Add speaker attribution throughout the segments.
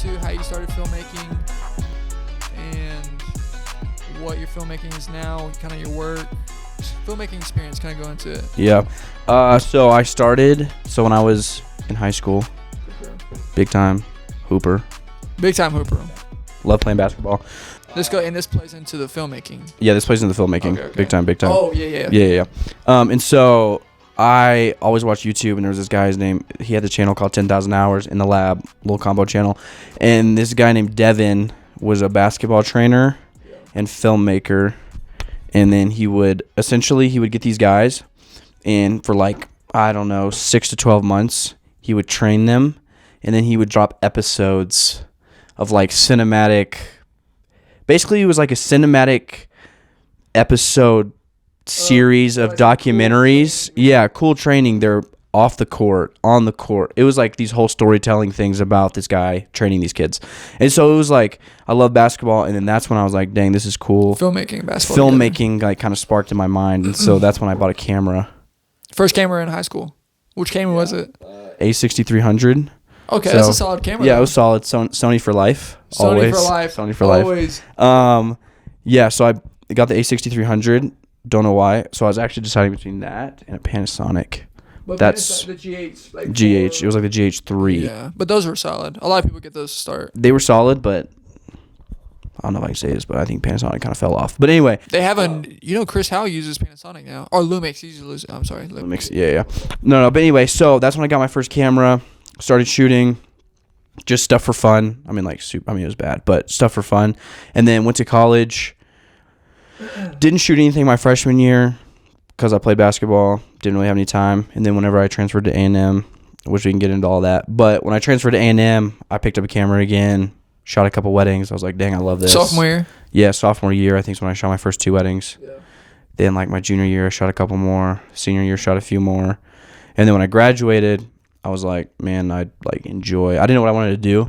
Speaker 1: into how you started filmmaking and what your filmmaking is now, kind of your work, filmmaking experience, kind of go into it.
Speaker 2: Yeah. So I started, when I was in high school, big time hooper.
Speaker 1: Big time hooper.
Speaker 2: Love playing basketball.
Speaker 1: This plays into the filmmaking.
Speaker 2: Yeah, this plays into the filmmaking.
Speaker 1: Okay.
Speaker 2: Big time.
Speaker 1: Oh, yeah.
Speaker 2: Yeah. And so I always watched YouTube, and there was this guy's name. He had the channel called 10,000 Hours in the Lab, little combo channel. And this guy named Devin was a basketball trainer and filmmaker. And then he would get these guys, and for 6 to 12 months, he would train them, and then he would drop episodes of cinematic. Basically, it was like a cinematic episode series of documentaries. Cool training. They're off the court, on the court. It was like these whole storytelling things about this guy training these kids. And so it was like, I love basketball, and then that's when I was like, dang, this is cool. Filmmaking kind of sparked in my mind, and so that's when I bought a camera.
Speaker 1: First camera in high school. Which camera was it?
Speaker 2: A6300.
Speaker 1: Okay, that's a solid camera.
Speaker 2: Yeah, it was solid. Sony for life.
Speaker 1: Sony for life.
Speaker 2: Always. So I got the A6300. Don't know why. So I was actually deciding between that and a Panasonic.
Speaker 1: But that's the GH.
Speaker 2: GH. It was like the GH3.
Speaker 1: Yeah, but those were solid. A lot of people get those to start.
Speaker 2: They were solid, but I don't know if I can say this, but I think Panasonic kind of fell off. But anyway.
Speaker 1: They have Chris Howe uses Panasonic now. Or Lumix. He uses, I'm sorry.
Speaker 2: Lumix. Yeah. No. But anyway, so that's when I got my first camera. Started shooting. Just stuff for fun. I mean, it was bad, but stuff for fun. And then went to college. Didn't shoot anything my freshman year because I played basketball. Didn't really have any time. And then whenever I transferred to A&M, which we can get into all that. But when I transferred to A&M, I picked up a camera again, shot a couple weddings. I was like, dang, I love this.
Speaker 1: Sophomore year?
Speaker 2: Yeah, sophomore year, I think is when I shot my first 2 weddings. Yeah. Then my junior year, I shot a couple more. Senior year, shot a few more. And then when I graduated, I was like, man, I didn't know what I wanted to do.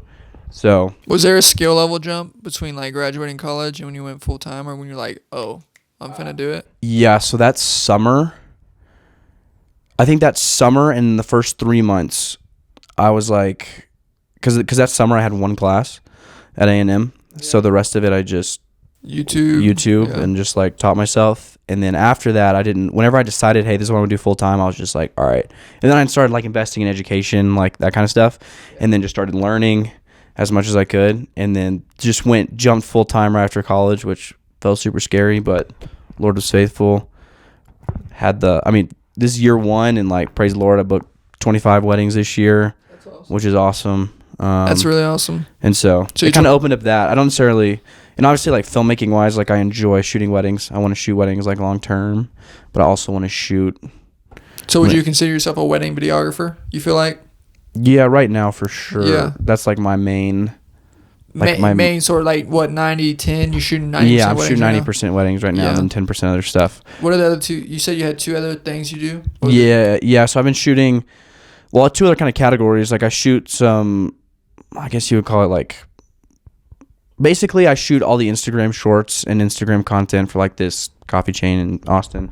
Speaker 2: So
Speaker 1: was there a skill level jump between graduating college and when you went full time, or when you're like, oh, I'm finna do it?
Speaker 2: Yeah, so that summer, I think that summer in the first 3 months, I was like, because that summer I had 1 class at A&M, so the rest of it I just YouTube and just taught myself. And then after that, whenever I decided, hey, this is what I'm gonna do full time, I was just like, all right. And then I started investing in education, that kind of stuff, and then just started learning as much as I could, and then just jumped full time right after college, which felt super scary, but Lord was faithful. This is year 1, and praise the Lord, I booked 25 weddings this year. That's awesome. Which is awesome.
Speaker 1: That's really awesome.
Speaker 2: And so it kind of opened up that. I don't necessarily, and obviously filmmaking wise, I enjoy shooting weddings. I want to shoot weddings long term, but I also want to shoot.
Speaker 1: So would you consider yourself a wedding videographer? You feel like?
Speaker 2: Yeah, right now for sure.
Speaker 1: Yeah.
Speaker 2: That's my main.
Speaker 1: My main sort of 90-10. You're shooting 90%.
Speaker 2: Yeah, I'm shooting 90% weddings right now, and then 10% other stuff.
Speaker 1: What are the other 2? You said you had 2 other things you do.
Speaker 2: Yeah. So I've been shooting. 2 other kind of categories. I shoot some. I guess you would call it basically I shoot all the Instagram shorts and Instagram content for this coffee chain in Austin.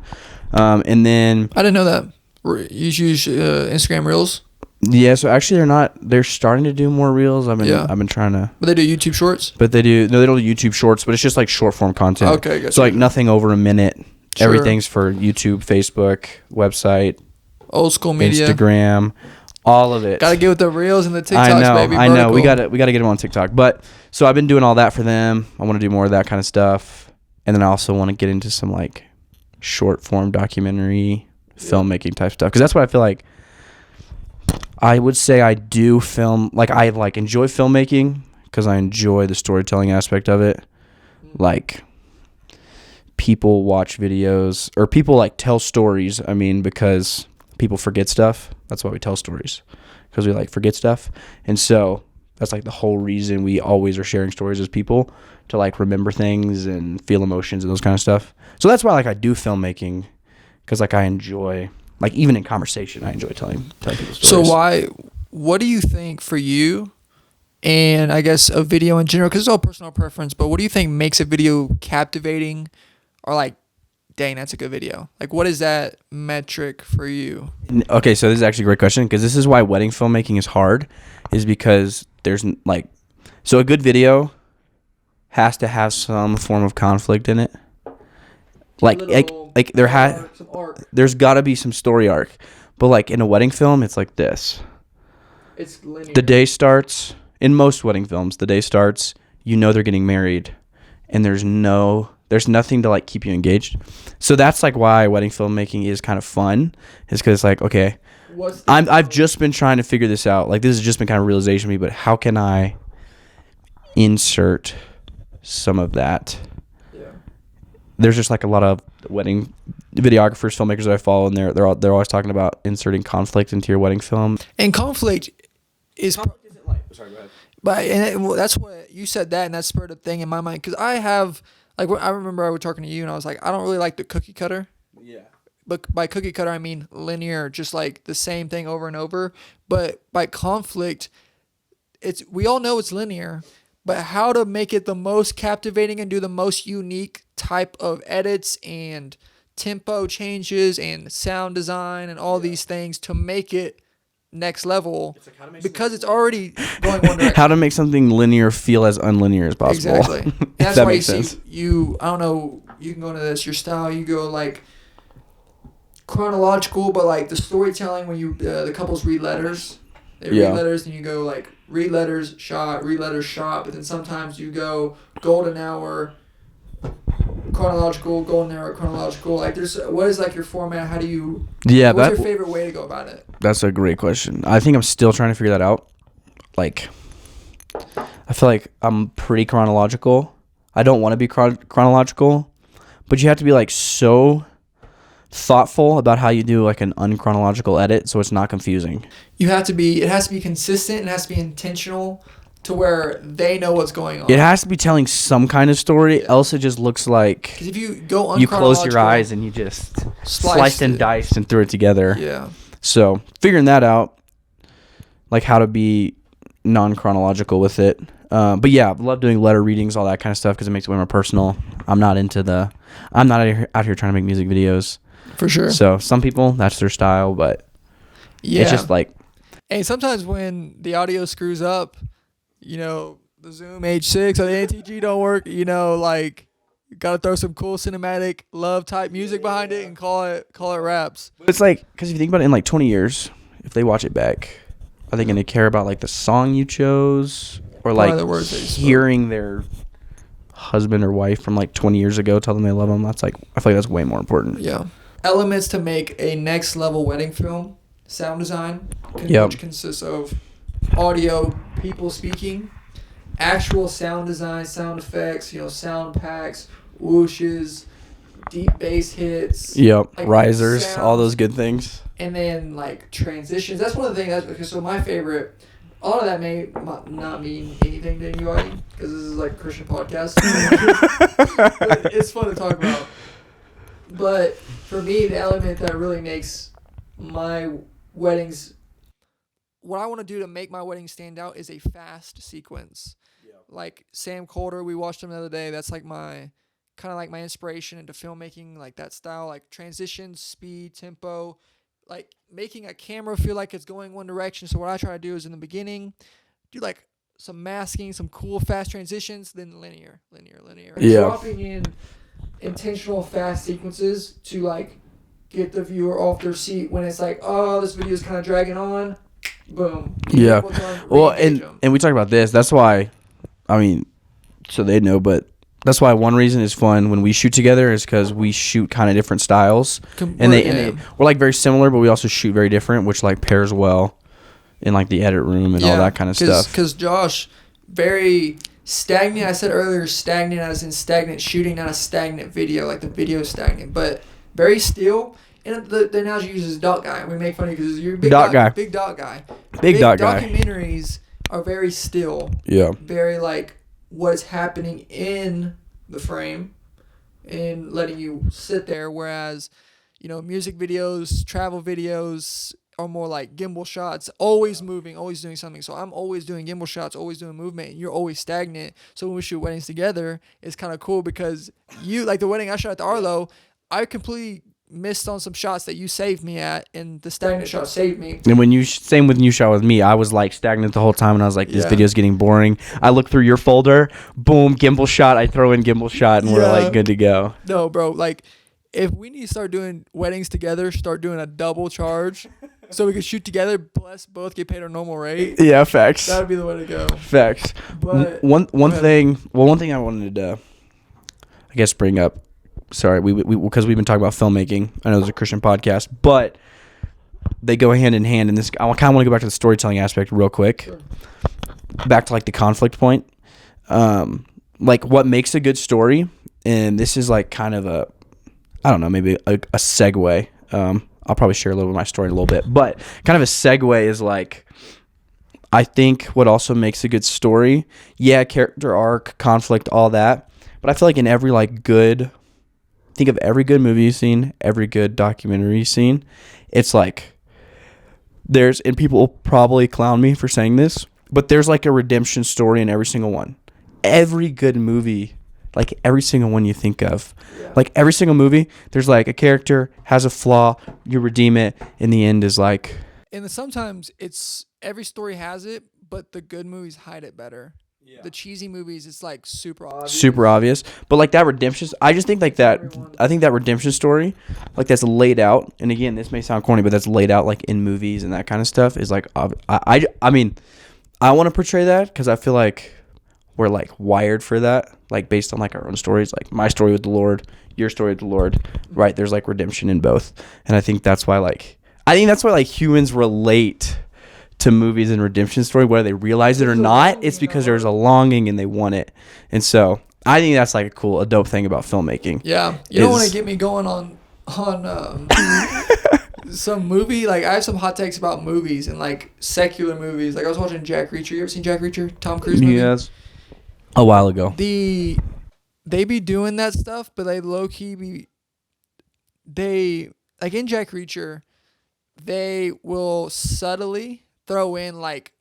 Speaker 2: And then
Speaker 1: I didn't know that. You use Instagram Reels?
Speaker 2: Yeah, so actually they're starting to do more Reels. I've been trying to.
Speaker 1: But they do YouTube Shorts?
Speaker 2: But they don't do YouTube Shorts, but it's just short form content.
Speaker 1: Okay, gotcha.
Speaker 2: So nothing over a minute.
Speaker 1: Sure.
Speaker 2: Everything's for YouTube, Facebook, website,
Speaker 1: old school media,
Speaker 2: Instagram. All of it.
Speaker 1: Got to get with the Reels and the TikToks, baby.
Speaker 2: I know. We got to get them on TikTok. But so I've been doing all that for them. I want to do more of that kind of stuff, and then I also want to get into some short form documentary filmmaking type stuff, because that's what I feel like. I would say I do film. I enjoy filmmaking because I enjoy the storytelling aspect of it. People watch videos, or people tell stories. Because people forget stuff. That's why we tell stories, because we forget stuff. And so that's the whole reason we always are sharing stories as people, to remember things and feel emotions and those kind of stuff. So that's why I do filmmaking, because I enjoy, even in conversation, I enjoy telling people stories.
Speaker 1: So what do you think for you, and I guess a video in general, because it's all personal preference, but what do you think makes a video captivating, or dang, that's a good video? What is that metric for you?
Speaker 2: Okay, so this is actually a great question, because this is why wedding filmmaking is hard, is because there's So a good video has to have some form of conflict in it. Like
Speaker 1: some arc.
Speaker 2: there's got to be some story arc. But like in a wedding film, it's like this.
Speaker 1: It's linear.
Speaker 2: The day starts, in most wedding films, the day starts, you know they're getting married, and there's nothing to like keep you engaged. So that's like why wedding filmmaking is kind of fun, is because it's like, okay, I've just been trying to figure this out. Like, this has just been kind of realization to me, but how can I insert some of that?
Speaker 1: Yeah.
Speaker 2: There's just like a lot of wedding videographers, filmmakers that I follow, and they're always talking about inserting conflict into your wedding film.
Speaker 1: And conflict is.
Speaker 2: Isn't like, sorry, go ahead.
Speaker 1: But that's what you said that, and that spurred a thing in my mind because I have like I remember I was talking to you and I was like, I don't really like the cookie cutter.
Speaker 2: Yeah.
Speaker 1: But by cookie cutter I mean linear, just like the same thing over and over. But by conflict, we all know it's linear, but how to make it the most captivating and do the most unique type of edits and tempo changes and sound design and all these things to make it next level, because it's already going one direction.
Speaker 2: How to make something linear feel as unlinear as possible.
Speaker 1: Exactly. That's
Speaker 2: that
Speaker 1: why
Speaker 2: makes
Speaker 1: you
Speaker 2: sense.
Speaker 1: see I don't know, you can go into this, your style, you go like chronological, but like the storytelling when you the couples read letters. They read letters and you go like read letters, shot, but then sometimes you go golden hour, chronological, golden hour, chronological. Like what is like your format? How do you what's your favorite way to go about it?
Speaker 2: That's a great question. I think I'm still trying to figure that out. Like, I feel like I'm pretty chronological. I don't want to be chronological, but you have to be like so thoughtful about how you do like an unchronological edit so it's not confusing.
Speaker 1: It has to be consistent, it has to be intentional to where they know what's going on.
Speaker 2: It has to be telling some kind of story, else it just looks like,
Speaker 1: because if you go
Speaker 2: you close your eyes and you just sliced and diced and threw it together.
Speaker 1: Yeah.
Speaker 2: So figuring that out, like how to be non-chronological with it. But yeah, I love doing letter readings, all that kind of stuff, because it makes it way more personal. I'm not out here trying to make music videos.
Speaker 1: For sure.
Speaker 2: So some people, that's their style, but it's just like.
Speaker 1: And sometimes when the audio screws up, the Zoom H6 or the ATG don't work, like you gotta throw some cool cinematic love type music behind it and call it raps.
Speaker 2: It's like, because if you think about it, in like 20 years, if they watch it back, are they going to care about like the song you chose, or like hearing their husband or wife from like 20 years ago tell them they love them? That's like, I feel like that's way more important.
Speaker 1: Yeah. Elements to make a next level wedding film: sound design, which consists of audio, people speaking, actual sound design, sound effects, sound packs, whooshes, deep bass hits.
Speaker 2: Yep, like risers, sounds, all those good things.
Speaker 1: And then like transitions. That's one of the things. So my favorite. A lot of that may not mean anything to anybody because this is like a Christian podcast. But it's fun to talk about. But for me, the element that really makes my weddings, what I want to do to make my wedding stand out is a fast sequence. Yeah. Like Sam Coulter, we watched him the other day. That's like my inspiration into filmmaking, like that style, like transitions, speed, tempo, like making a camera feel like it's going one direction. So what I try to do is in the beginning, do like some masking, some cool fast transitions, then linear.
Speaker 2: Yeah.
Speaker 1: Dropping in intentional fast sequences to like get the viewer off their seat when it's like, oh, this video is kind of dragging on. Boom.
Speaker 2: Yeah. Well, and we talked about this. That's why, so they know, but that's why one reason is fun when we shoot together is because we shoot kind of different styles. And we're like very similar, but we also shoot very different, which like pairs well in like the edit room and all that kind of stuff.
Speaker 1: Because Josh, very stagnant. I said earlier, stagnant as in stagnant shooting, not a stagnant video, like the video is stagnant, but very still. And the analogy uses dot guy. We make fun of you because you're a big dot guy. Big dot guy.
Speaker 2: Big dot guy.
Speaker 1: Documentaries are very still.
Speaker 2: Yeah.
Speaker 1: Very like what's happening in the frame and letting you sit there. Whereas, music videos, travel videos are more like gimbal shots, always moving, always doing something. So I'm always doing gimbal shots, always doing movement, and you're always stagnant. So when we shoot weddings together, it's kind of cool because you, like the wedding I shot at the Arlo, I completely missed on some shots that you saved me at, and the stagnant shot saved me.
Speaker 2: And when you same when you shot with me, I was like stagnant the whole time, and I was like, this video's getting boring. I look through your folder, boom, gimbal shot. I throw in gimbal shot, and we're like good to go.
Speaker 1: No, bro, like if we need to start doing weddings together, start doing a double charge. So we can shoot together, plus both get paid our normal rate.
Speaker 2: Yeah, facts.
Speaker 1: That would be the way to go.
Speaker 2: Facts.
Speaker 1: But
Speaker 2: one thing I wanted to, I guess, bring up. Sorry, we because we've been talking about filmmaking. I know it's a Christian podcast, but they go hand in hand. In this, I kind of want to go back to the storytelling aspect real quick.
Speaker 1: Sure.
Speaker 2: Back to like the conflict point. Like what makes a good story, and this is like kind of a, I don't know, maybe a segue. I'll probably share a little of my story in a little bit, but kind of a segue is like, I think what also makes a good story, character arc, conflict, all that. But I feel like in every like good, think of every good movie you've seen, every good documentary you've seen, it's like and people will probably clown me for saying this, but there's like a redemption story in every single one. Every good movie, like every single one you think of, like every single movie, there's like a character has a flaw, you redeem it, in the end is like.
Speaker 1: And sometimes it's every story has it, but the good movies hide it better. Yeah. The cheesy movies, it's like super obvious. But like that redemption, I just think like that. I think that redemption story, like that's laid out. And again, this may sound corny, but that's laid out like in movies and that kind of stuff is like. I mean, I want to portray that because I feel like we're like wired for that, like based on like our own stories, like my story with the Lord, your story with the Lord, right? There's like redemption in both, and I think that's why humans relate to movies and redemption story, whether they realize it or not. It's because there's a longing and they want it, and so I think that's like a dope thing about filmmaking. Yeah, you don't want to get me going on some movie. Like I have some hot takes about movies and like secular movies. Like I was watching Jack Reacher. You ever seen Jack Reacher? Tom Cruise movie?
Speaker 2: Yes. A while ago.
Speaker 1: They be doing that stuff, but they low key like in Jack Reacher, they will subtly throw in like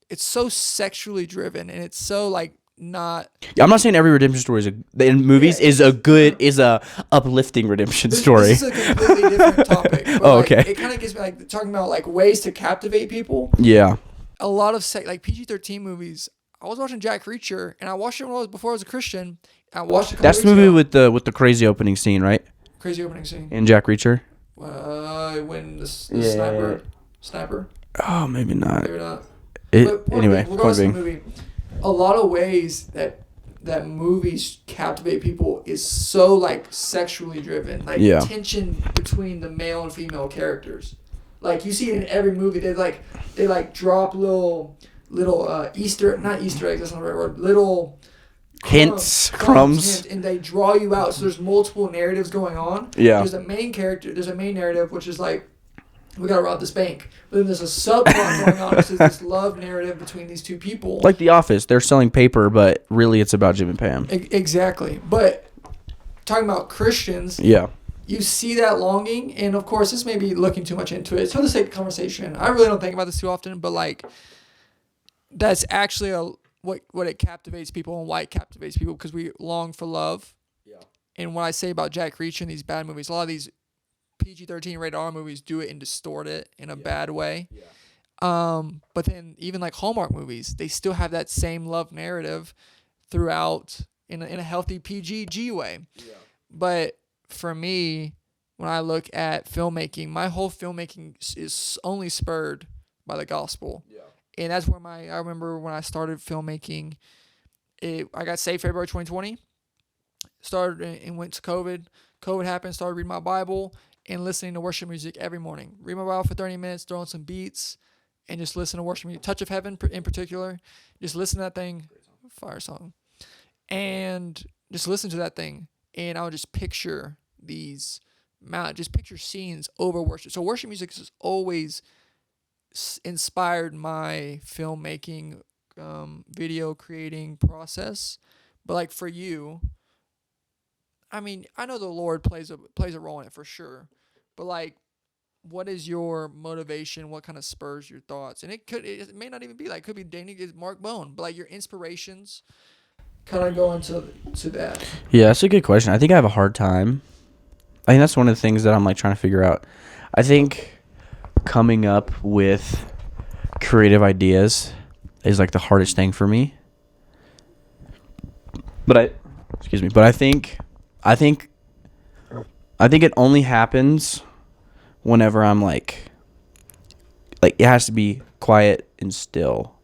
Speaker 1: it's so sexually driven and it's so like not.
Speaker 2: I'm not saying every redemption story in movies is a uplifting redemption story.
Speaker 1: This is a completely different topic. But
Speaker 2: okay.
Speaker 1: It kind of gets me like talking about like ways to captivate people.
Speaker 2: Yeah.
Speaker 1: A lot of like PG-13 movies. I was watching Jack Reacher, and I watched it before I was a Christian. I watched it.
Speaker 2: That's the movie with the crazy opening scene, right?
Speaker 1: Crazy opening scene.
Speaker 2: In Jack Reacher.
Speaker 1: When the sniper.
Speaker 2: Oh, maybe not.
Speaker 1: Maybe not.
Speaker 2: Anyway,
Speaker 1: regardless of the movie, a lot of ways that movies captivate people is so like sexually driven, like tension between the male and female characters. Like you see it in every movie. They drop little not Easter eggs, that's not the right word, little crumbs, and they draw you out. So there's multiple narratives going on.
Speaker 2: Yeah.
Speaker 1: There's a main narrative, which is like, we gotta rob this bank. But then there's a subplot going on, which is this love narrative between these two people.
Speaker 2: Like The Office, they're selling paper, but really it's about Jim and Pam.
Speaker 1: Exactly. But talking about Christians, you see that longing, and of course, this may be looking too much into it. It's for the sake of conversation. I really don't think about this too often, but like, that's actually what it captivates people and why it captivates people, because we long for love. Yeah. And when I say about Jack Reacher and these bad movies, a lot of these PG-13 rated R movies do it and distort it in a bad way. Yeah. But then even like Hallmark movies, they still have that same love narrative throughout in a healthy PG way. Yeah. But for me, when I look at filmmaking, my whole filmmaking is only spurred by the gospel. Yeah. And that's where I remember when I started filmmaking, I got saved February 2020, started and went to COVID. COVID happened, started reading my Bible and listening to worship music every morning. Read my Bible for 30 minutes, throw on some beats, and just listen to worship music. Touch of Heaven in particular. Just listen to that thing, fire song. And just listen to that thing. And I would just picture picture scenes over worship. So worship music has always inspired my filmmaking, video creating process. But like for you, I mean, I know the Lord plays a role in it for sure, but like, what is your motivation? What kind of spurs your thoughts? And it may not even be like, it could be Danny, Mark Bone, but like your inspirations kind of go into that.
Speaker 2: Yeah, that's a good question. I think I have a hard time I think that's one of the things that I'm like trying to figure out. I think coming up with creative ideas is like the hardest thing for me. But I think it only happens whenever I'm like it has to be quiet and still.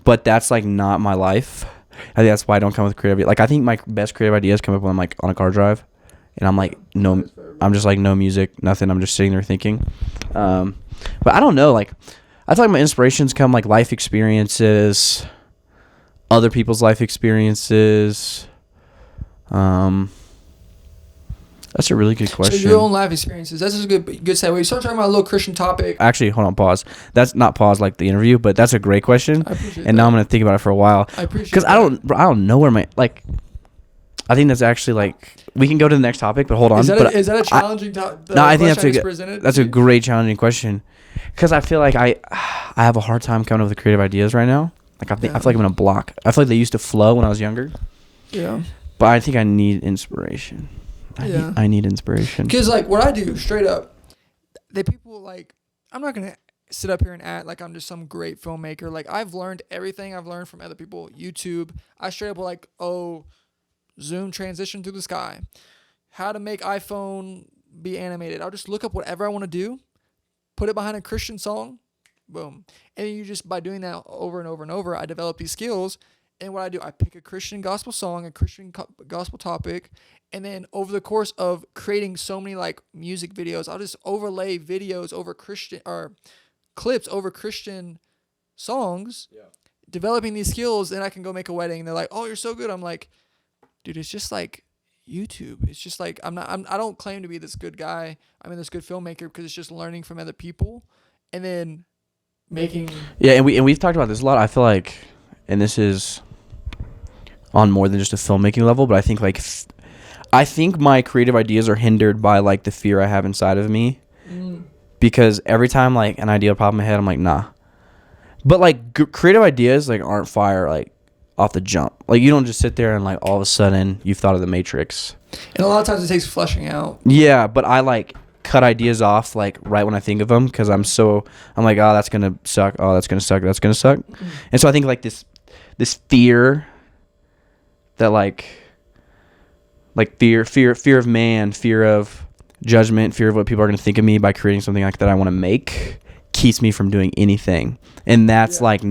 Speaker 2: But that's like not my life. I think that's why I don't come with creative. Like I think my best creative ideas come up when I'm like on a car drive, and I'm like I'm just like no music, nothing. I'm just sitting there thinking. But I don't know. Like I feel like my inspirations come like life experiences, other people's life experiences. That's a really good question.
Speaker 1: So your own life experiences. That's a good segue. You start talking about a little Christian topic.
Speaker 2: Actually, hold on, pause. That's not pause like the interview, but that's a great question.
Speaker 1: I appreciate
Speaker 2: and
Speaker 1: that.
Speaker 2: now I'm gonna think about it for a while.
Speaker 1: I appreciate
Speaker 2: because I don't know where my like. I think that's actually like we can go to the next topic, but hold on.
Speaker 1: Is that a challenging topic?
Speaker 2: No, I think that's a great challenging question, because I feel like I have a hard time coming up with creative ideas right now. Like I feel like I'm in a block. I feel like they used to flow when I was younger.
Speaker 1: Yeah.
Speaker 2: But I think I need inspiration. I need inspiration.
Speaker 1: Because like what I do straight up, people like I'm not gonna sit up here and act like I'm just some great filmmaker. Like I've learned everything I've learned from other people. YouTube. I straight up like zoom transition through the sky, how to make iPhone be animated. I'll just look up whatever I want to do, put it behind a Christian song, boom. And you just by doing that over and over and over, I develop these skills. And what I do, I pick a Christian gospel song, a Christian gospel topic, and then over the course of creating so many like music videos, I'll just overlay videos over Christian or clips over Christian songs, developing these skills. Then I can go make a wedding. And they're like, "Oh, you're so good." I'm like, dude, it's just like YouTube. It's just like I don't claim to be this good guy. This good filmmaker because it's just learning from other people, and then making.
Speaker 2: Yeah, and we've talked about this a lot. I feel like, and this is on more than just a filmmaking level, but I think my creative ideas are hindered by like the fear I have inside of me, because every time like an idea will pop in my head, I'm like, nah. But like creative ideas like aren't fire like off the jump. Like you don't just sit there and like all of a sudden you've thought of the Matrix.
Speaker 1: And a lot of times it takes fleshing out.
Speaker 2: Yeah, but I like cut ideas off like right when I think of them, because I'm like, oh, that's gonna suck. Oh, that's gonna suck. That's gonna suck. And so I think like this fear that like fear of man, fear of judgment, fear of what people are going to think of me by creating something like that I want to make keeps me from doing anything. And that's that's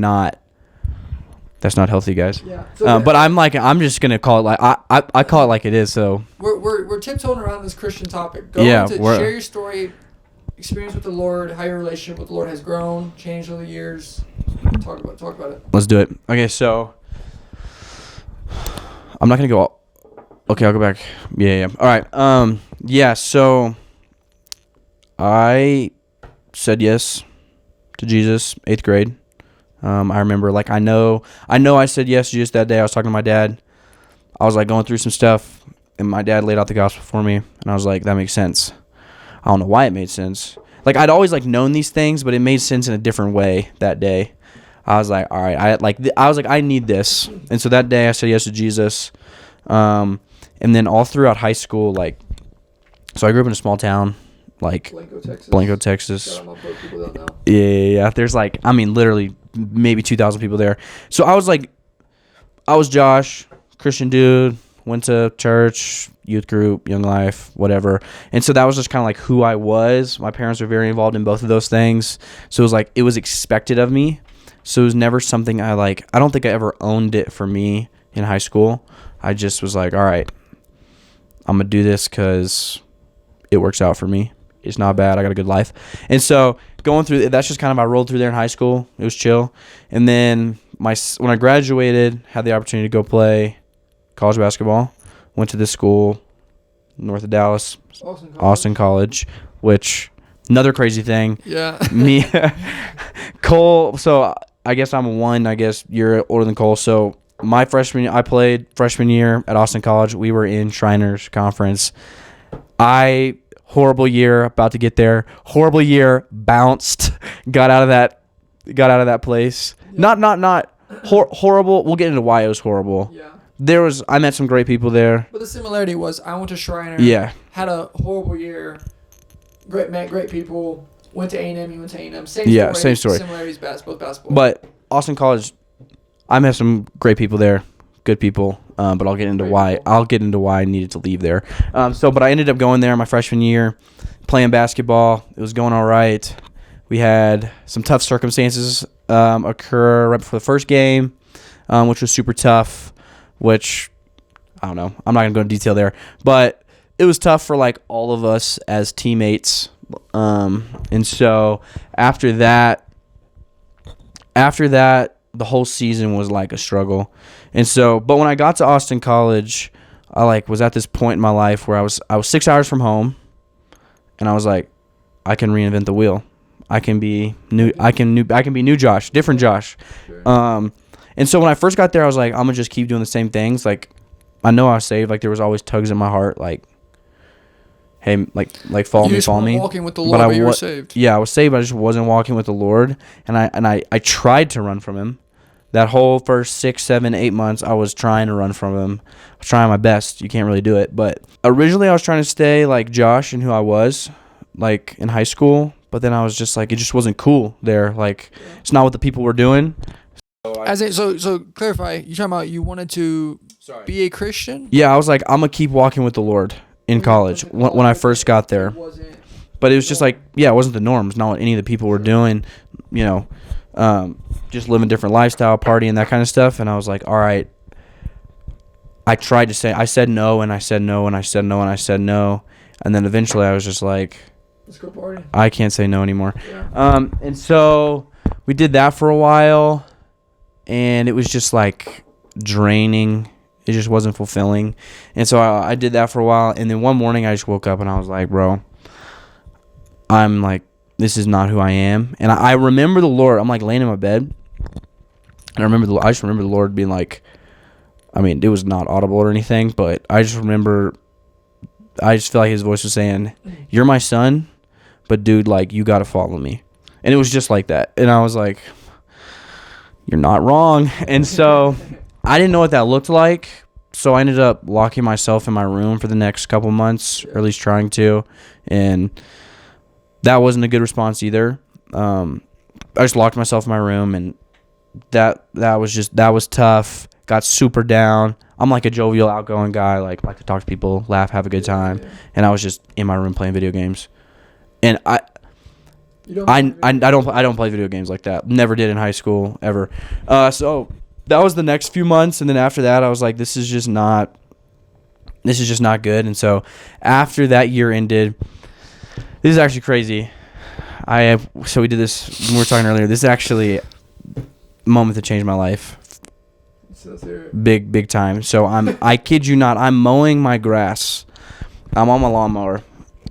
Speaker 2: not healthy, guys.
Speaker 1: Yeah. So
Speaker 2: but I'm just going to call it like I call it like it is. So
Speaker 1: we're tiptoeing around this Christian topic. Share your story, experience with the Lord, how your relationship with the Lord has grown, changed over the years. Talk about it.
Speaker 2: Let's do it. Okay, so I'm not going to go okay, I'll go back. Yeah. All right. Yeah, so I said yes to Jesus, 8th grade. I remember like I know I said yes to Jesus that day. I was talking to my dad. I was like going through some stuff, and my dad laid out the gospel for me, and I was like, that makes sense. I don't know why it made sense. Like I'd always like known these things, but it made sense in a different way that day. I was like, all right, I was like, I need this. And so that day I said yes to Jesus. And then all throughout high school, like, so I grew up in a small town, like Blanco, Texas. Yeah. There's like, literally maybe 2,000 people there. So I was Josh, Christian dude, went to church, youth group, Young Life, whatever. And so that was just kind of like who I was. My parents were very involved in both of those things. So it was like, it was expected of me. So it was never something I don't think I ever owned it for me in high school. I just was like, all right, I'm going to do this because it works out for me. It's not bad. I got a good life. And so going through, that's just kind of, I rolled through there in high school. It was chill. And then when I graduated, had the opportunity to go play college basketball. Went to this school north of Dallas, Austin College, which another crazy thing.
Speaker 1: Yeah.
Speaker 2: Me, Cole. So I guess I'm one. I guess you're older than Cole. So I played freshman year at Austin College. We were in Shriners Conference. Horrible year, about to get there. Horrible year, bounced, got out of that place. Yeah. Not horrible. We'll get into why it was horrible.
Speaker 1: Yeah.
Speaker 2: I met some great people there.
Speaker 1: But the similarity was I went to Schreiner.
Speaker 2: Yeah.
Speaker 1: Had a horrible year. Met great people. Went to A&M. You went to A&M. Same
Speaker 2: Yeah,
Speaker 1: story.
Speaker 2: same story.
Speaker 1: Similarities, both basketball.
Speaker 2: But Austin College, I met some great people there, good people. But I'll get into why I needed to leave there. But I ended up going there my freshman year, playing basketball. It was going all right. We had some tough circumstances occur right before the first game, which was super tough. Which I don't know. I'm not gonna go into detail there, but it was tough for like all of us as teammates. And so after that, the whole season was like a struggle. And so, but when I got to Austin College, I like was at this point in my life where I was 6 hours from home, and I was like, I can reinvent the wheel. I can be new. I can be new Josh, different Josh.
Speaker 1: Sure.
Speaker 2: And so when I first got there, I was like, I'm gonna just keep doing the same things. Like, I know I was saved. Like, there was always tugs in my heart. Like, hey, like follow me, follow me.
Speaker 1: Walking with the Lord, but you were saved.
Speaker 2: Yeah, I was saved. But I just wasn't walking with the Lord. And I tried to run from Him. That whole first 6, 7, 8 months, I was trying to run from Him. I was trying my best. You can't really do it. But originally, I was trying to stay like Josh and who I was, like in high school. But then I was just like, it just wasn't cool there. Like, it's not what the people were doing.
Speaker 1: So clarify, you talking about you wanted to be a Christian?
Speaker 2: Yeah, I was like, I'm gonna keep walking with the Lord in college when I first got there. But it was just like, yeah, it wasn't the norm. It's not what any of the people were doing, you know, just living different lifestyle, partying, that kind of stuff. And I was like, all right. I tried to say, I said no, and I said no, and I said no, and I said no. And then eventually I was just like,
Speaker 1: let's go party.
Speaker 2: I can't say no anymore.
Speaker 1: Yeah.
Speaker 2: And so we did that for a while, and it was just like draining. It just wasn't fulfilling. And so I did that for a while. And then one morning I just woke up and I was like, bro, I'm like, this is not who I am. And I remember the Lord. I'm like laying in my bed. And I just remember the Lord being like, I mean, it was not audible or anything, but I just feel like His voice was saying, you're my son, but dude, like, you got to follow me. And it was just like that. And I was like, you're not wrong. And so I didn't know what that looked like. So I ended up locking myself in my room for the next couple months, or at least trying to. And that wasn't a good response either. I just locked myself in my room, and that was tough. Got super down. I'm like a jovial, outgoing guy, like to talk to people, laugh, have a good time. And I was just in my room playing video games. And I don't play video games like that. Never did in high school ever. So that was the next few months, and then after that, I was like, this is just not good. And so after that year ended, this is actually crazy. So we did this when we were talking earlier. This is actually a moment that changed my life. Big time. So I kid you not, I'm mowing my grass. I'm on my lawnmower,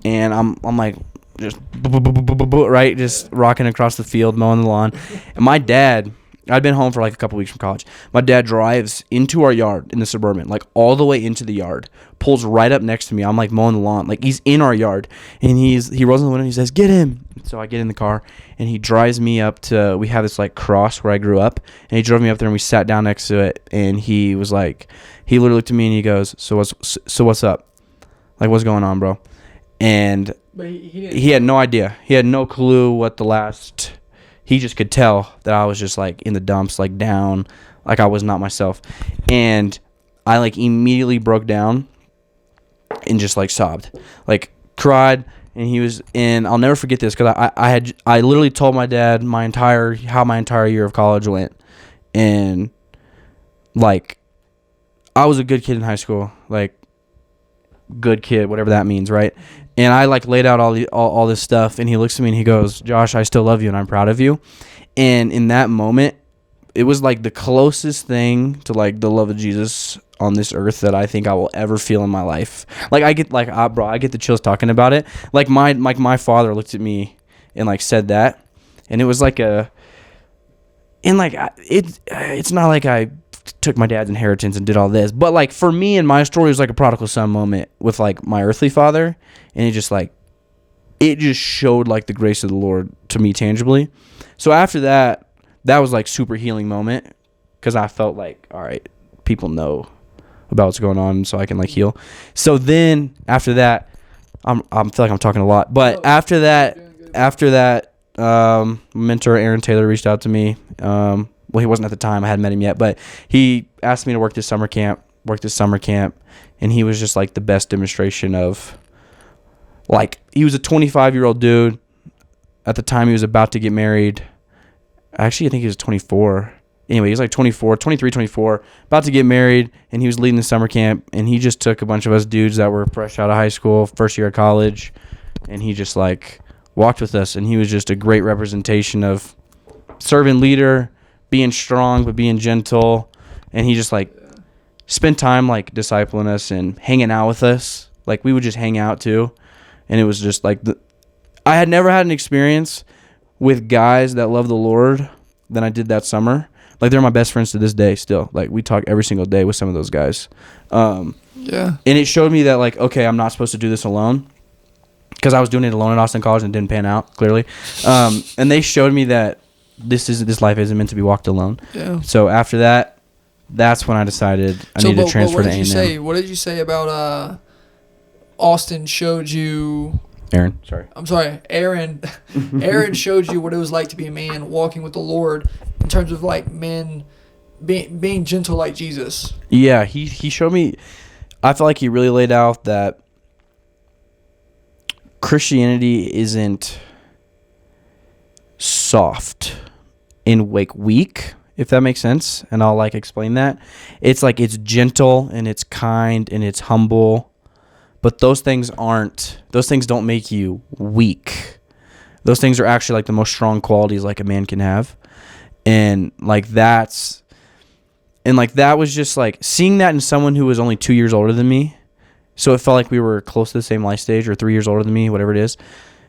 Speaker 2: and I'm like just right, just rocking across the field, mowing the lawn. And my dad, I'd been home for like a couple weeks from college. My dad drives into our yard in the Suburban, like all the way into the yard, pulls right up next to me. I'm like mowing the lawn, like he's in our yard, and he rolls in the window and he says, "Get him!" So I get in the car, and he drives me up to. We have this like cross where I grew up, and he drove me up there, and we sat down next to it, and he was like, he literally looked at me and he goes, "So what's up? Like, what's going on, bro?" And
Speaker 1: But
Speaker 2: he had no idea. He had no clue what he just could tell that I was just like in the dumps, like down, like I was not myself. And I like immediately broke down and just like sobbed, like cried. And I'll never forget this, because I literally told my dad how my entire year of college went. And like, I was a good kid in high school, like good kid, whatever that means, right? And I like laid out all this stuff, and he looks at me and he goes, "Josh, I still love you and I'm proud of you." And in that moment, it was like the closest thing to like the love of Jesus on this earth that I think I will ever feel in my life. Like I get I get the chills talking about it. Like my father looked at me and like said that, and it was like it's not like I took my dad's inheritance and did all this, but like for me and my story, it was like a prodigal son moment with like my earthly father, and it just showed like the grace of the Lord to me tangibly. So after that was like super healing moment, because I felt like, all right, people know about what's going on, so I can like heal. So then after that, I feel like I'm talking a lot, but after that, mentor Aaron Taylor reached out to me. Well, he wasn't at the time. I hadn't met him yet, but he asked me to work this summer camp, and he was just like the best demonstration of, like, he was a 25-year-old dude. At the time, he was about to get married. Actually, I think he was 24. Anyway, he was like 23, 24, about to get married, and he was leading the summer camp, and he just took a bunch of us dudes that were fresh out of high school, first year of college, and he just like walked with us, and he was just a great representation of servant leader, being strong but being gentle, and he just like spent time like discipling us and hanging out with us. Like, we would just hang out too, and it was just like I had never had an experience with guys that love the Lord than I did that summer. Like, they're my best friends to this day still. Like, we talk every single day with some of those guys.
Speaker 1: Yeah.
Speaker 2: And it showed me that, like, okay, I'm not supposed to do this alone, because I was doing it alone at Austin College and it didn't pan out, clearly. And they showed me that this life isn't meant to be walked alone.
Speaker 1: Yeah.
Speaker 2: So after that, that's when I decided I needed to transfer to A&M.
Speaker 1: What did you say about Austin showed you...
Speaker 2: Aaron, sorry.
Speaker 1: I'm sorry, Aaron. Aaron showed you what it was like to be a man walking with the Lord in terms of like men being gentle like Jesus.
Speaker 2: Yeah, he showed me. I felt like he really laid out that Christianity isn't soft and like weak, if that makes sense. And I'll like explain that. It's like it's gentle and it's kind and it's humble. But those things don't make you weak. Those things are actually like the most strong qualities like a man can have. And like that was just like seeing that in someone who was only 2 years older than me. So it felt like we were close to the same life stage, or 3 years older than me, whatever it is.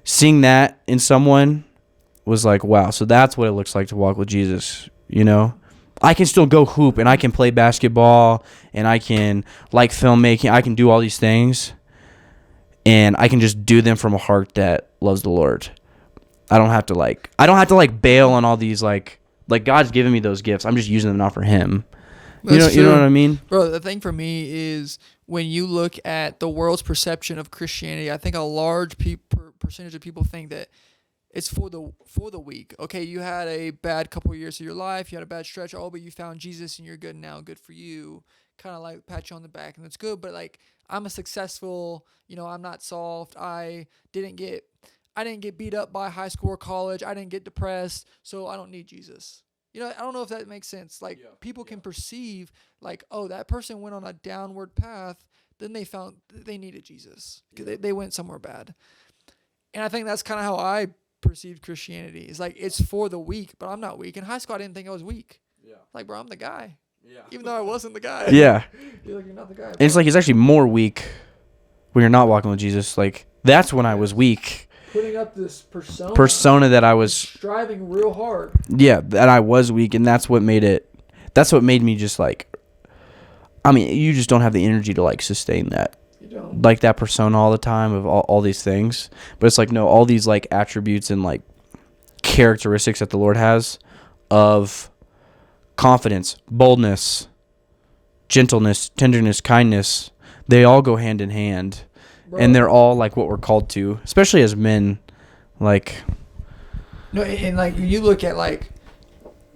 Speaker 2: Seeing that in someone was like, wow, so that's what it looks like to walk with Jesus, you know? I can still go hoop, and I can play basketball, and I can like filmmaking. I can do all these things. And I can just do them from a heart that loves the Lord. I don't have to bail on all these like God's given me those gifts. I'm just using them now for Him. You know what I mean?
Speaker 1: Bro, the thing for me is when you look at the world's perception of Christianity, I think a large percentage of people think that it's for the weak. Okay, you had a bad couple of years of your life, you had a bad stretch, but you found Jesus and you're good now, good for you. Kind of like pat you on the back and that's good, but like I'm a successful, I'm not soft. I didn't get beat up by high school or college. I didn't get depressed, so I don't need Jesus. I don't know if that makes sense. Like people can perceive like, oh, that person went on a downward path, then they found they needed Jesus because they went somewhere bad. And I think that's kind of how I perceived Christianity. It's like it's for the weak, but I'm not weak. In high school, I didn't think I was weak. Yeah. Like, bro, I'm the guy. Yeah. Even though I wasn't the guy.
Speaker 2: Yeah.
Speaker 1: You're like, you're not the guy. Bro.
Speaker 2: And it's like it's actually more weak when you're not walking with Jesus. Like, that's when I was weak.
Speaker 1: Putting up this persona
Speaker 2: that I was
Speaker 1: striving real hard.
Speaker 2: Yeah, that I was weak, and that's what made me just like, I mean, you just don't have the energy to like sustain that. You don't. Like that persona all the time of all these things. But it's like, no, all these like attributes and like characteristics that the Lord has of confidence, boldness, gentleness, tenderness, kindness, they all go hand in hand. Bro. And they're all like what we're called to, especially as men. Like,
Speaker 1: no, and like you look at like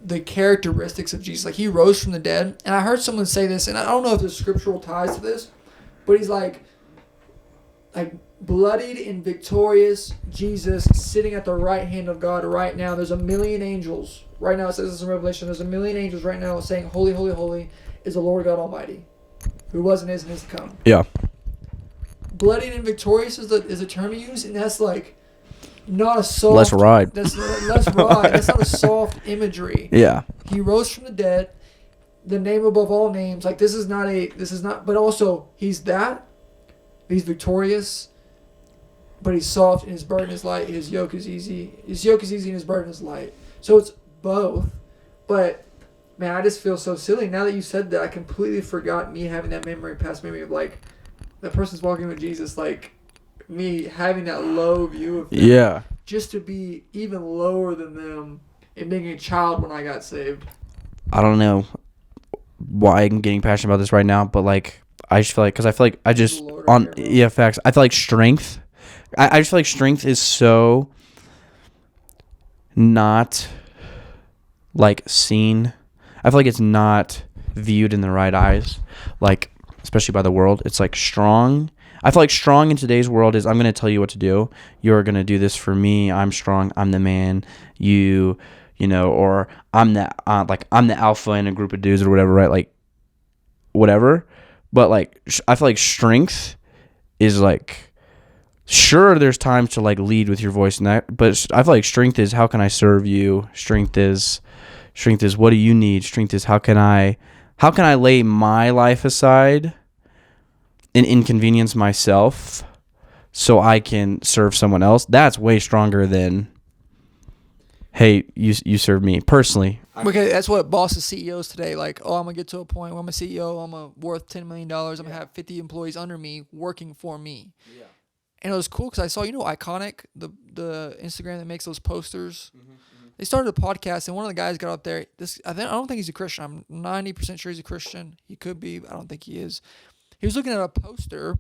Speaker 1: the characteristics of Jesus, like he rose from the dead. And I heard someone say this, and I don't know if there's scriptural ties to this, but he's like bloodied and victorious Jesus sitting at the right hand of God right now. There's 1 million angels. Right now it says this in Revelation. There's 1 million angels right now saying, holy, holy, holy is the Lord God Almighty, who was and is to come.
Speaker 2: Yeah.
Speaker 1: Bloodied and victorious is a term used, and that's like not a soft.
Speaker 2: Let's ride.
Speaker 1: That's let's ride. That's not a soft imagery.
Speaker 2: Yeah.
Speaker 1: He rose from the dead, the name above all names. Like this is not. But also he's victorious, but he's soft and his burden is light. His yoke is easy. His yoke is easy and his burden is light. So it's both. But man, I just feel so silly now that you said that. I completely forgot me having that past memory of like. That person's walking with Jesus, like me having that low view of them.
Speaker 2: Yeah.
Speaker 1: Just to be even lower than them and being a child when I got saved.
Speaker 2: I don't know. why I'm getting passionate about this right now, but like I just feel like because I feel like I just
Speaker 1: Lord
Speaker 2: on
Speaker 1: right here, bro.
Speaker 2: yeah facts. I feel like strength. I just feel like strength is so not like seen. I feel like it's not viewed in the right eyes, like especially by the world. It's like strong. I feel like strong in today's world is I'm going to tell you what to do. You're going to do this for me. I'm strong. I'm the man. You know, or I'm the I'm the alpha in a group of dudes or whatever, right? Like whatever. But like I feel like strength is like sure there's times to like lead with your voice and that, but I feel like strength is how can I serve you? Strength is what do you need? Strength is how can I lay my life aside and inconvenience myself so I can serve someone else. That's way stronger than hey, you serve me personally.
Speaker 1: Okay, that's what bosses, CEOs today, like, oh, I'm going to get to a point where I'm a CEO, worth $10 million, I'm going to have 50 employees under me working for me. Yeah. And it was cool because I saw, Iconic, the Instagram that makes those posters. They started a podcast, and one of the guys got up there. I don't think he's a Christian. I'm 90% sure he's a Christian. He could be. I don't think he is. He was looking at a poster,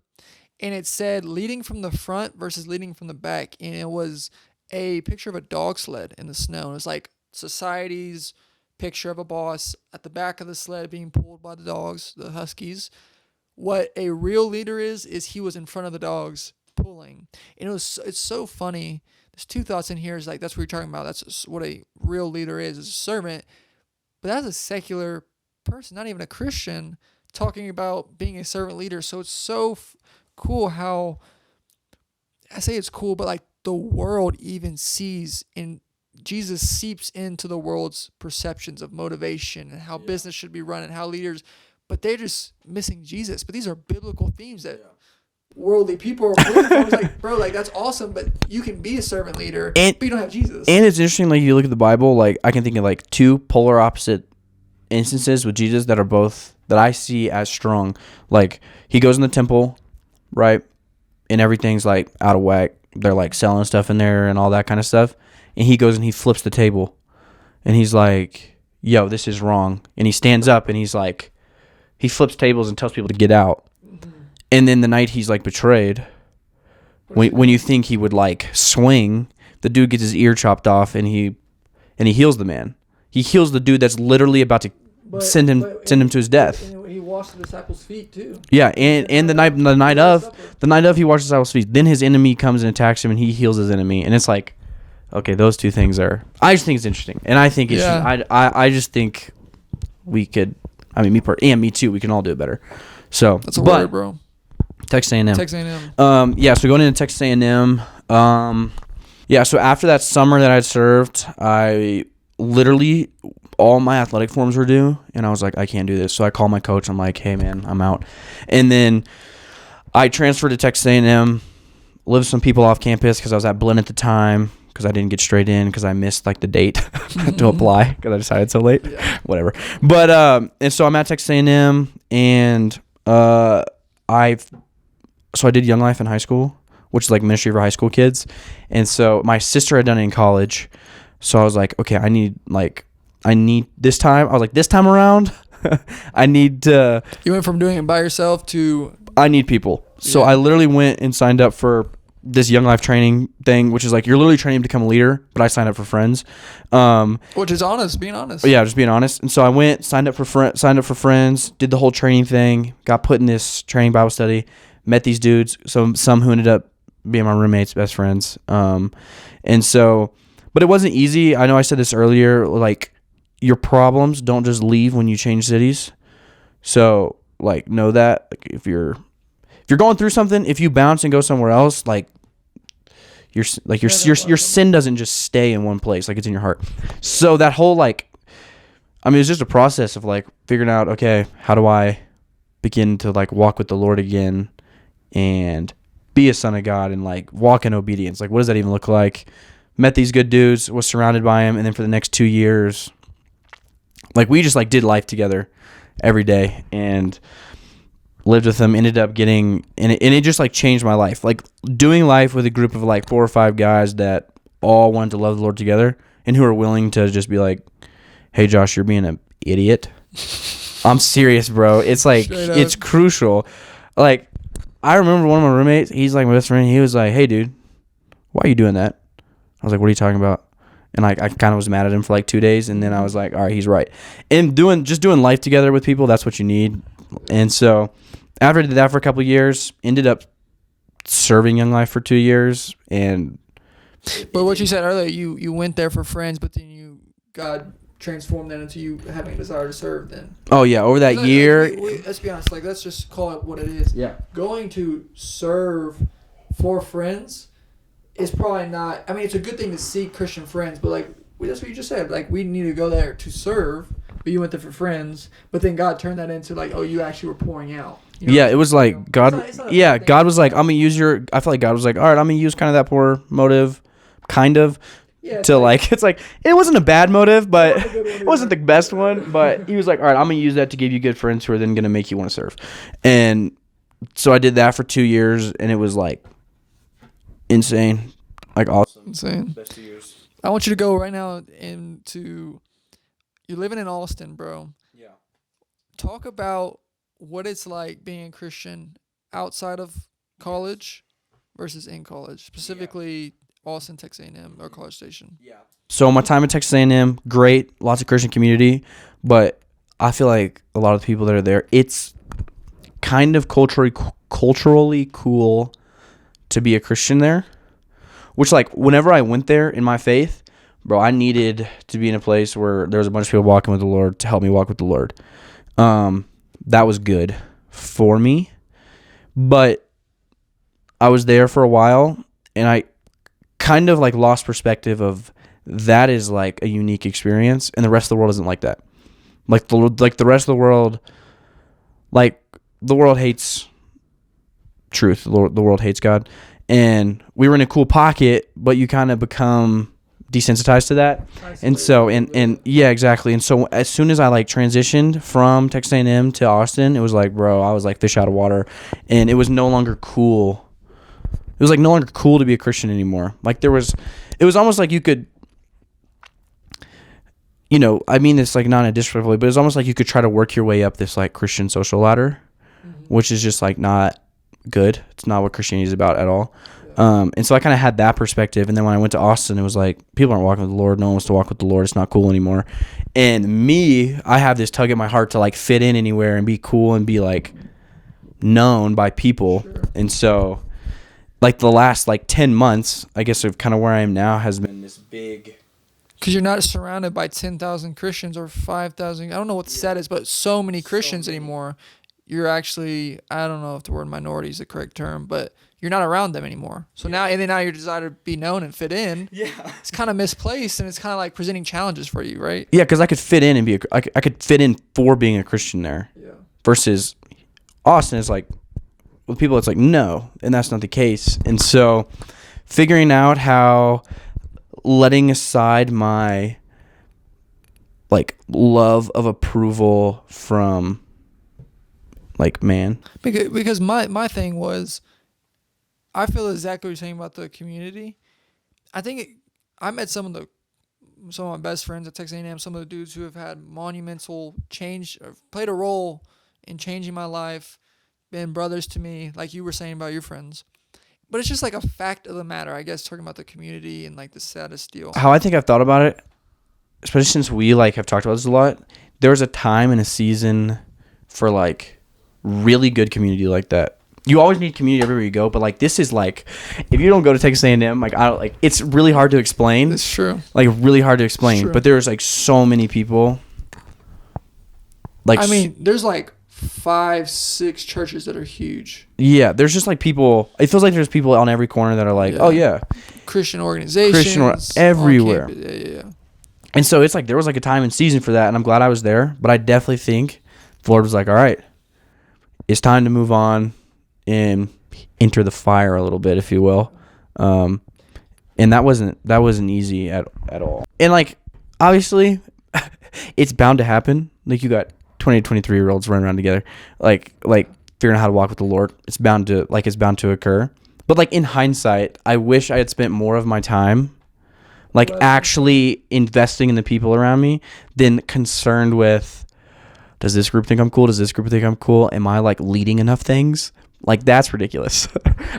Speaker 1: and it said leading from the front versus leading from the back. And it was a picture of a dog sled in the snow. It was like society's picture of a boss at the back of the sled being pulled by the dogs, the huskies. What a real leader is he was in front of the dogs pulling. And it's so funny. There's two thoughts in here. Is like that's what you're talking about. That's what a real leader is a servant. But that's a secular person, not even a Christian, talking about being a servant leader. So it's so cool how I say it's cool, but like the world even sees in Jesus seeps into the world's perceptions of motivation and how business should be run and how leaders, but they're just missing Jesus. But these are biblical themes that worldly people are believing for. It's like, bro, like that's awesome, but you can be a servant leader, but you don't have Jesus.
Speaker 2: And it's interesting, like you look at the Bible, like I can think of like two polar opposite instances with Jesus that are both that I see as strong. Like he goes in the temple, right, and everything's like out of whack. They're like selling stuff in there and all that kind of stuff. And he goes and he flips the table. And he's like, yo, this is wrong. And he stands up and he's like, he flips tables and tells people to get out. Mm-hmm. And then the night he's like betrayed, when you think he would like swing, the dude gets his ear chopped off and he heals the man. He heals the dude that's literally about to send him to his death.
Speaker 1: And he washed the disciples' feet too.
Speaker 2: Yeah, and the night of he washed the disciples' feet. Then his enemy comes and attacks him, and he heals his enemy. And it's like, okay, those two things are. I just think it's interesting, and I think it's. Yeah. I just think we could. I mean, me too. We can all do it better. So
Speaker 1: that's a word, bro.
Speaker 2: Texas A&M.
Speaker 1: Texas A&M.
Speaker 2: Yeah. So going into Texas A&M. Yeah. So after that summer that I'd served, I literally all my athletic forms were due, and I was like, I can't do this. So I called my coach. I'm like, hey man, I'm out. And then I transferred to Texas A&M, lived with some people off campus because I was at Blinn at the time because I didn't get straight in because I missed like the date to apply because I decided so late. Yeah. Whatever. But and so I'm at Texas A&M, and I did Young Life in high school, which is like ministry for high school kids. And so my sister had done it in college. So I was like, okay, I need this time. I was like, this time around, I need to.
Speaker 1: You went from doing it by yourself to.
Speaker 2: I need people. So I literally went and signed up for this Young Life training thing, which is like you're literally training to become a leader, but I signed up for friends.
Speaker 1: Which is honest, being honest.
Speaker 2: Yeah, just being honest. And so I went, signed up for friends, did the whole training thing, got put in this training Bible study, met these dudes, some who ended up being my roommates, best friends. And so. But it wasn't easy. I know I said this earlier, like your problems don't just leave when you change cities. So like know that like, if you're going through something, if you bounce and go somewhere else, like your sin doesn't just stay in one place, like it's in your heart. So that whole like it's just a process of like figuring out, okay, how do I begin to like walk with the Lord again and be a son of God and like walk in obedience? Like what does that even look like? Met these good dudes, was surrounded by them, and then for the next 2 years, like we just like did life together every day and lived with them. Ended up getting, and it just like changed my life. Like doing life with a group of like 4 or 5 guys that all wanted to love the Lord together and who are willing to just be like, "Hey, Josh, you're being an idiot. I'm serious, bro. It's like
Speaker 1: Straight up.
Speaker 2: it's crucial. Like I remember one of my roommates. He's like my best friend. He was like, "Hey, dude, why are you doing that?" I was like, "What are you talking about?" And like I kind of was mad at him for like 2 days, and then I was like, "All right, he's right." And doing life together with people, that's what you need. And so after I did that for a couple of years, ended up serving Young Life for 2 years, and
Speaker 1: But what you said earlier, you went there for friends, but then God transformed that into you having a desire to serve. Then.
Speaker 2: oh yeah, over that year,
Speaker 1: Let's be honest. Like, let's just call it what it is.
Speaker 2: yeah.
Speaker 1: Going to serve for friends is probably not. I mean, it's a good thing to seek Christian friends, but like that's what you just said. Like, we need to go there to serve, but you went there for friends. But then God turned that into like, oh, you actually were pouring out. You know?
Speaker 2: Yeah, it was like God.
Speaker 1: It's not
Speaker 2: Yeah, God was like, I'm gonna use your. I feel like God was like, all right, I'm gonna use kind of that poor motive, kind of, to like. It's like it wasn't a bad motive, but it wasn't the best one. But he was like, all right, I'm gonna use that to give you good friends who are then gonna make you want to serve. And so I did that for 2 years, and it was like insane, like awesome.
Speaker 1: Insane.
Speaker 2: Best 2 years.
Speaker 1: I want you to go right now into. You're living in Austin, bro.
Speaker 2: Yeah.
Speaker 1: Talk about what it's like being a Christian outside of college versus in college, specifically Austin, Texas A&M, or College Station.
Speaker 2: Yeah. So my time at Texas A&M, great, lots of Christian community, but I feel like a lot of the people that are there, it's kind of culturally cool to be a Christian there, which like whenever I went there in my faith, bro, I needed to be in a place where there was a bunch of people walking with the Lord to help me walk with the Lord. That was good for me, but I was there for a while, and I kind of like lost perspective of that is like a unique experience, and the rest of the world isn't like that. Like the rest of the world, like the world hates truth. The world hates God, and we were in a cool pocket, but you kind of become desensitized to that. And so and yeah, exactly. And so as soon as I like transitioned from Texas A&M to Austin, it was like, bro, I was like fish out of water, and it was no longer cool. It was like no longer cool to be a Christian anymore. Like it was almost like you could, you know, I mean this like not in a disrespectful way, but it's almost like you could try to work your way up this like Christian social ladder, which is just like not good. It's not what Christianity is about at all. And so I kind of had that perspective. And then when I went to Austin, it was like, people aren't walking with the Lord. No one wants to walk with the Lord. It's not cool anymore. And me, I have this tug at my heart to like fit in anywhere and be cool and be like known by people. Sure. And so like the last like 10 months, I guess of kind of where I am now has been this big.
Speaker 1: Because you're not surrounded by 10,000 Christians or 5,000. I don't know what the stat is, but so many Christians anymore. You're actually, I don't know if the word minority is the correct term, but you're not around them anymore. So now your desire to be known and fit in, it's kind of misplaced, and it's kind of like presenting challenges for you, right?
Speaker 2: Yeah, because I could fit in and be I could fit in for being a Christian there. Yeah. Versus Austin is like, with people it's like no, and that's not the case. And so figuring out how letting aside my like love of approval from like man,
Speaker 1: because my thing was, I feel exactly what you're saying about the community. I think I met some of my best friends at Texas A&M, some of the dudes who have had monumental change, played a role in changing my life, been brothers to me, like you were saying about your friends. But it's just like a fact of the matter, I guess, talking about the community and like the status deal.
Speaker 2: How I think I've thought about it, especially since we like have talked about this a lot, there was a time and a season for like really good community like that. You always need community everywhere you go, but like this is like, if you don't go to Texas A&M, like I don't like. It's really hard to explain.
Speaker 1: It's true.
Speaker 2: Like really hard to explain. But there's like so many people. Like
Speaker 1: I mean, there's like 5-6 churches that are huge.
Speaker 2: Yeah, there's just like people. It feels like there's people on every corner that are like, oh yeah,
Speaker 1: Christian organizations,
Speaker 2: everywhere.
Speaker 1: Yeah.
Speaker 2: And so it's like there was like a time and season for that, and I'm glad I was there. But I definitely think the Lord was like, all right, it's time to move on and enter the fire a little bit, if you will. And that wasn't easy at all. And like obviously it's bound to happen. Like you got 20 to 23 year olds running around together, like figuring out how to walk with the Lord. It's bound to occur. But like in hindsight, I wish I had spent more of my time like actually investing in the people around me than concerned with Does this group think I'm cool? Does this group think I'm cool? Am I like leading enough things? Like that's ridiculous.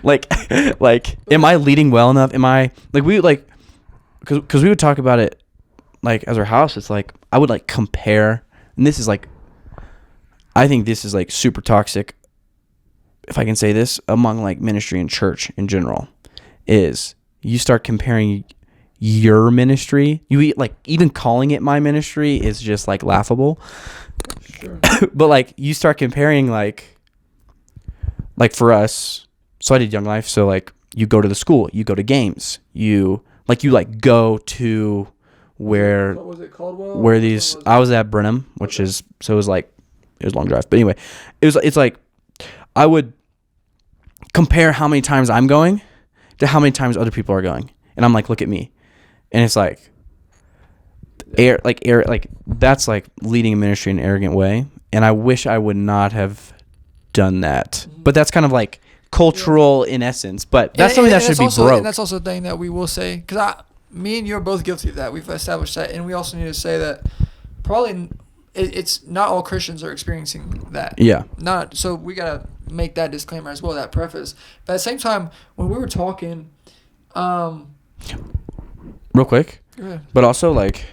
Speaker 2: like am I leading well enough? Am I like we like because we would talk about it like as our house. It's like I would like compare, and this is like I think this is like super toxic, if I can say this, among like ministry and church in general, is you start comparing your ministry. Like even calling it my ministry is just like laughable. Sure. But like you start comparing like for us, so I did Young Life, so like you go to the school, you go to games, you go to where
Speaker 1: what was it, Caldwell?
Speaker 2: Where these I was at Brenham, which is so it was a long drive. But anyway, it's like I would compare how many times I'm going to how many times other people are going. And I'm like, look at me. And it's like that's like leading a ministry in an arrogant way. And I wish I would not have done that. But that's kind of like cultural in essence. But that's something that should be broke.
Speaker 1: And that's also a thing that we will say, because me and you are both guilty of that. We've established that. And we also need to say that probably it's not all Christians are experiencing that.
Speaker 2: Yeah.
Speaker 1: So we got to make that disclaimer as well, that preface. But at the same time, when we were talking,
Speaker 2: real quick,
Speaker 1: go ahead.
Speaker 2: But also like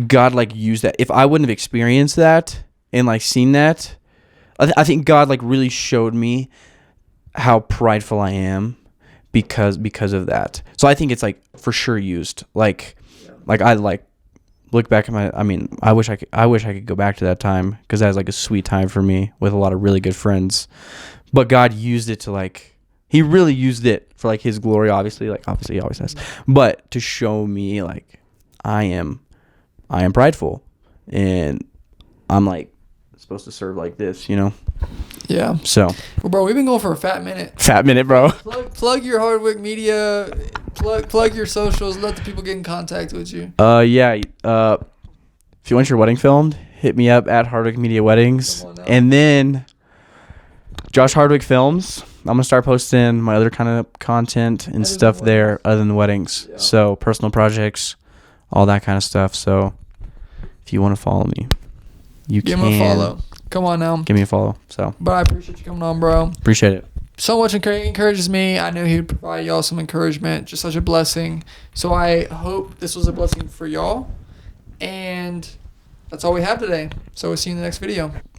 Speaker 2: God like used that. If I wouldn't have experienced that and like seen that, I think God like really showed me how prideful I am because of that. So I think it's like for sure used. Like I like look back at I wish I could go back to that time, because that was like a sweet time for me with a lot of really good friends. But God used it to like, he really used it for like his glory, obviously he always has, but to show me like I am prideful and I'm like supposed to serve like this, you know?
Speaker 1: Yeah.
Speaker 2: So,
Speaker 1: well, bro, we've been going for a fat minute.
Speaker 2: Bro.
Speaker 1: Plug your Hardwick media, plug your socials, let the people get in contact with you.
Speaker 2: Yeah. If you want your wedding filmed, hit me up at Hardwick Media Weddings. And then Josh Hardwick Films. I'm going to start posting my other kind of content and stuff there other than the weddings. Yeah. So personal projects, all that kind of stuff. So if you want to follow me, you can.
Speaker 1: Give him a follow. Come on now.
Speaker 2: Give me a follow. So.
Speaker 1: But I appreciate you coming on, bro.
Speaker 2: Appreciate it.
Speaker 1: So much encourages me. I know he would provide y'all some encouragement. Just such a blessing. So I hope this was a blessing for y'all. And that's all we have today. So we'll see you in the next video.